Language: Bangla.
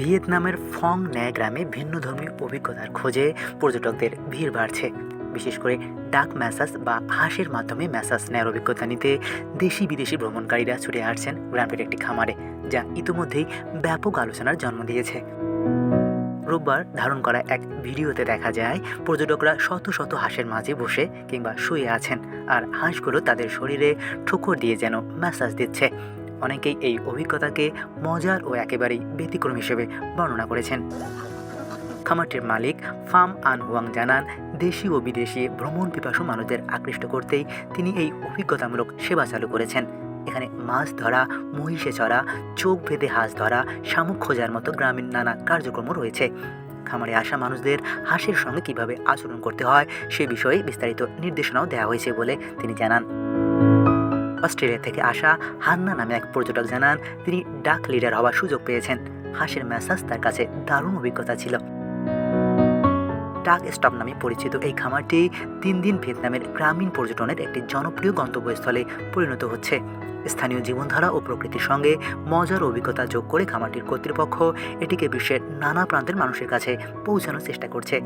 ভিয়েতনামের ফং ন্যা গ্রামে ভিন্নধর্মী অভিজ্ঞতার খোঁজে পর্যটকদের ভিড় বাড়ছে। বিশেষ করে ডাক ম্যাসাজ বা হাঁসের মাধ্যমে ম্যাসাজ নেওয়ার অভিজ্ঞতা নিতে দেশি বিদেশি ভ্রমণকারীরা ছুটে আসছেন গ্রামটির একটি খামারে, যা ইতিমধ্যেই ব্যাপক আলোচনার জন্ম দিয়েছে। রোববার ধারণ করা এক ভিডিওতে দেখা যায় পর্যটকরা শত শত হাঁসের মাঝে বসে কিংবা শুয়ে আছেন, আর হাঁসগুলো তাদের শরীরে ঠোকর দিয়ে যেন ম্যাসাজ দিচ্ছে। অনেকেই এই অভিজ্ঞতাকে মজার ও একেবারেই ব্যতিক্রম হিসেবে বর্ণনা করেছেন। খামারটির মালিক ফাম আন হুয়াং জানান, দেশি ও বিদেশি ভ্রমণ পিপাসু মানুষদের আকৃষ্ট করতেই তিনি এই অভিজ্ঞতামূলক সেবা চালু করেছেন। এখানে মাছ ধরা, মহিষে চড়া, চোখ বেঁধে হাঁস ধরা, শামুক খোঁজার মতো গ্রামীণ নানা কার্যক্রমও রয়েছে। খামারে আসা মানুষদের হাঁসের সঙ্গে কিভাবে আচরণ করতে হয় সে বিষয়ে বিস্তারিত নির্দেশনাও দেওয়া হয়েছে বলে তিনি জানান। অস্ট্রেলিয়া থেকে আসা হান্না নামে এক পর্যটক জানান, তিনি ডাক লিডার হওয়ার সুযোগ পেয়েছেন। হাঁসের ম্যাসাজ তার কাছে দারুণ অভিজ্ঞতা ছিল। ডাক স্টপ নামে পরিচিত এই খামারটি দিন দিন ভিয়েতনামের গ্রামীণ পর্যটনের একটি জনপ্রিয় গন্তব্যস্থলে পরিণত হচ্ছে। স্থানীয় জীবনধারা ও প্রকৃতির সঙ্গে মজার অভিজ্ঞতা যোগ করে খামারটির কর্তৃপক্ষ এটিকে বিশ্বের নানা প্রান্তের মানুষের কাছে পৌঁছানোর চেষ্টা করছে।